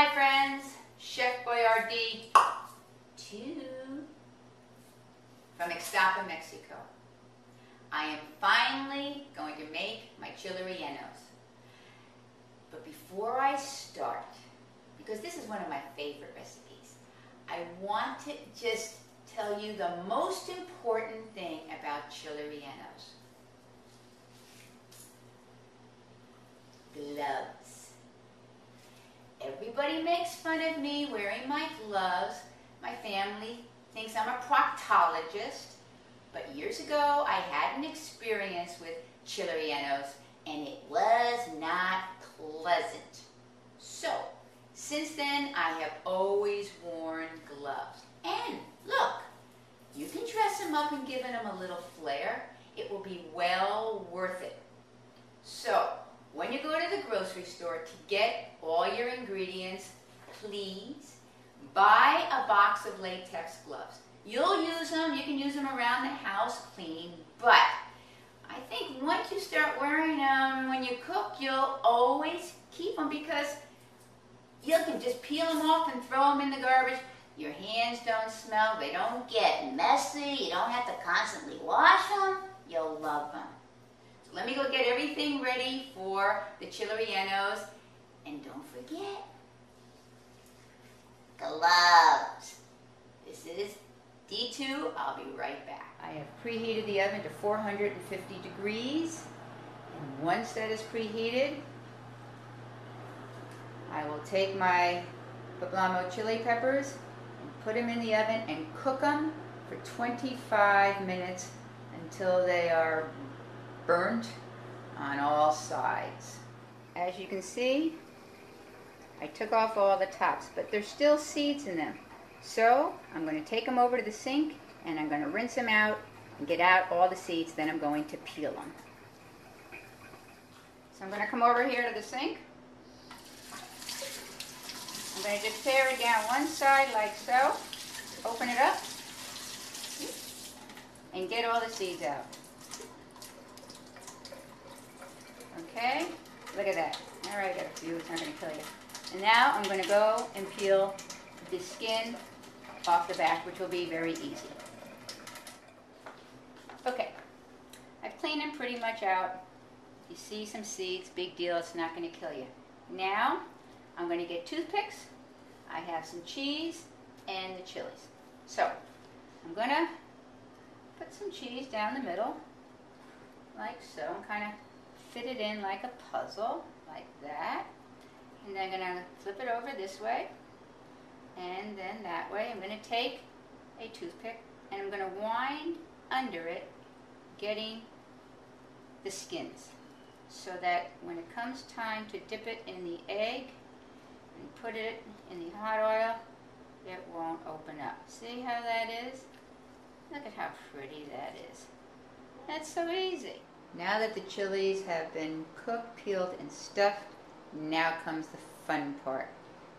Hi friends, Chef Boyardee 2 from Ixtapa, Mexico. I am finally going to make my chili rellenos. But before I start, because this is one of my favorite recipes, I want to just tell you the most important thing about chili rellenos. Gloves. Everybody makes fun of me wearing my gloves. My family thinks I'm a proctologist. But years ago, I had an experience with chili rellenos, and it was not pleasant. So, since then, I have always worn gloves. And look, you can dress them up and give them a little flair. It will be well worth it. So, when you go to the grocery store to get all your ingredients, please buy a box of latex gloves. You'll use them, you can use them around the house cleaning, but I think once you start wearing them when you cook, you'll always keep them because you can just peel them off and throw them in the garbage. Your hands don't smell, they don't get messy, you don't have to constantly wash them. You'll love them. So let me go get everything ready for the chili rellenos, and don't forget, gloves. This is D2, I'll be right back. I have preheated the oven to 450 degrees, and once that is preheated, I will take my poblano chili peppers and put them in the oven and cook them for 25 minutes until they are burnt on all sides. As you can see, I took off all the tops, but there's still seeds in them. So I'm going to take them over to the sink and I'm going to rinse them out and get out all the seeds. Then I'm going to peel them. So I'm going to come over here to the sink. I'm going to just tear it down one side like so. Open it up and get all the seeds out. Okay, look at that. All right, I got a few, it's not going to kill you. And now I'm going to go and peel the skin off the back, which will be very easy. Okay, I've cleaned them pretty much out. You see some seeds, big deal, it's not going to kill you. Now, I'm going to get toothpicks. I have some cheese and the chilies. So, I'm going to put some cheese down the middle, like so, and kind of fit it in like a puzzle, like that. And then I'm going to flip it over this way, and then that way. I'm going to take a toothpick, and I'm going to wind under it, getting the skins, so that when it comes time to dip it in the egg and put it in the hot oil, it won't open up. See how that is? Look at how pretty that is. That's so easy. Now that the chilies have been cooked, peeled, and stuffed, now comes the fun part.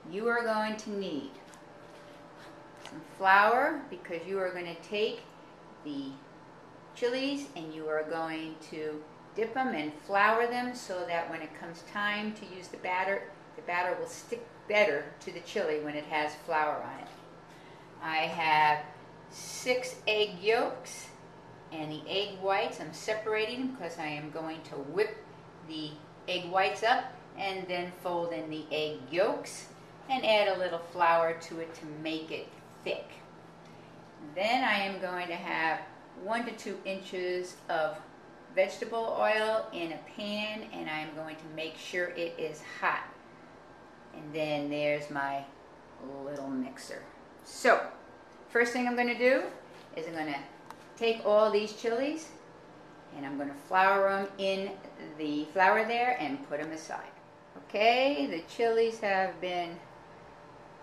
You are going to need some flour, because you are going to take the chilies and you are going to dip them and flour them so that when it comes time to use the batter will stick better to the chili when it has flour on it. I have 6 egg yolks, and the egg whites, I'm separating them because I am going to whip the egg whites up and then fold in the egg yolks and add a little flour to it to make it thick. Then I am going to have 1 to 2 inches of vegetable oil in a pan, and I am going to make sure it is hot. And then there's my little mixer. So, first thing I'm going to do is I'm going to take all these chilies and I'm going to flour them in the flour there and put them aside. Okay, the chilies have been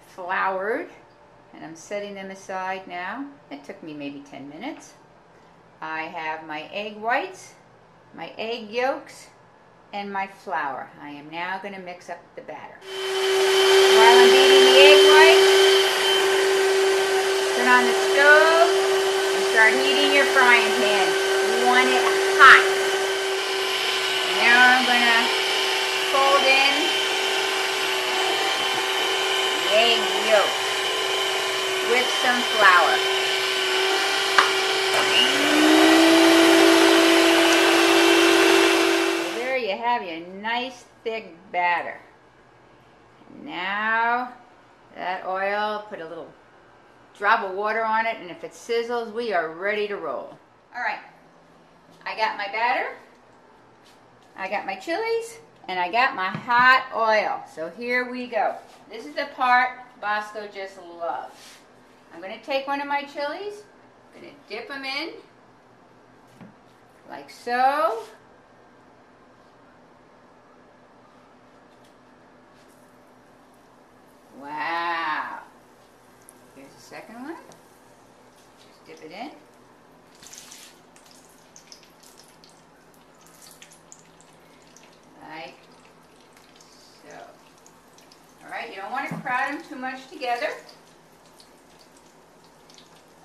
floured and I'm setting them aside now. It took me maybe 10 minutes. I have my egg whites, my egg yolks, and my flour. I am now going to mix up the batter. While I'm beating the egg whites, turn on the stove and start heating your frying pan. You want it hot. Now I'm going to fold in with some flour. So there you have your nice thick batter. Now that oil, put a little drop of water on it, and if it sizzles, we are ready to roll. All right, I got my batter, I got my chilies, and I got my hot oil. So here we go. This is the part Bosco just loves. I'm going to take one of my chilies, I'm going to dip them in, like so. Wow. Here's the second one. Just dip it in. Like so. Alright, you don't want to crowd them too much together.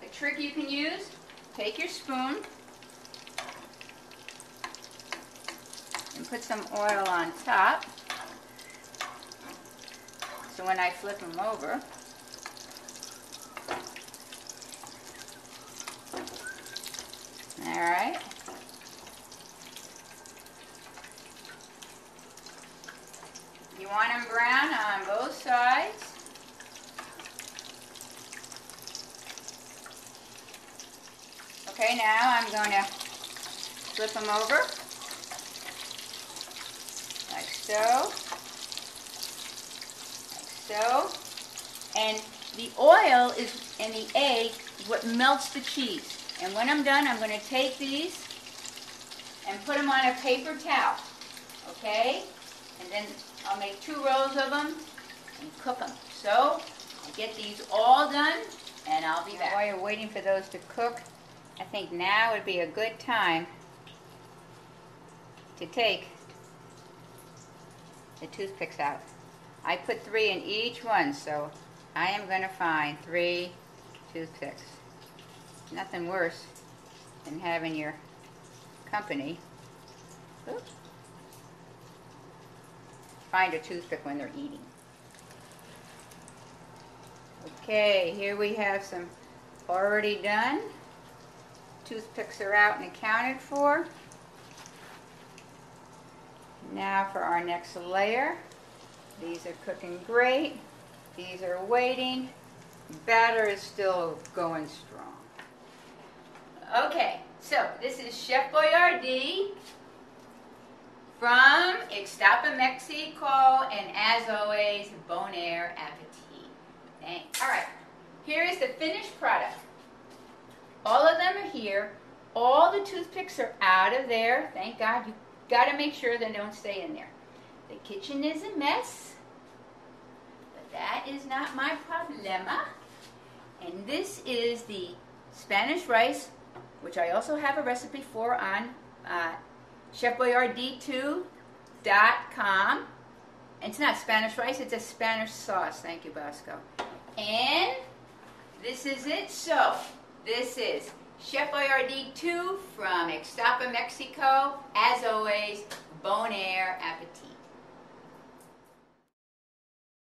A trick you can use, take your spoon and put some oil on top. So when I flip them over, all right. You want them brown on both sides. Okay, now I'm going to flip them over, like so. So, and the oil is in the egg what melts the cheese. And when I'm done, I'm going to take these and put them on a paper towel, okay? And then I'll make 2 rows of them and cook them. So, I'll get these all done and I'll be back. While you're waiting for those to cook, I think now would be a good time to take the toothpicks out. I put 3 in each one, so I am going to find 3 toothpicks. Nothing worse than having your company find a toothpick when they're eating. Okay, here we have some already done. Toothpicks are out and accounted for. Now for our next layer. These are cooking great. These are waiting. Batter is still going strong. Okay, so this is Chef Boyardee from Ixtapa, Mexico, and as always, bon air appetit. Thanks. All right, here is the finished product. All of them are here. All the toothpicks are out of there. Thank God. You got to make sure they don't stay in there. The kitchen is a mess, but that is not my problema. And this is the Spanish rice, which I also have a recipe for on chefboyardee2.com. It's not Spanish rice, it's a Spanish sauce. Thank you, Bosco. And this is it. So, this is Chef Boyardee 2 from Ixtapa, Mexico. As always, bon air appetit.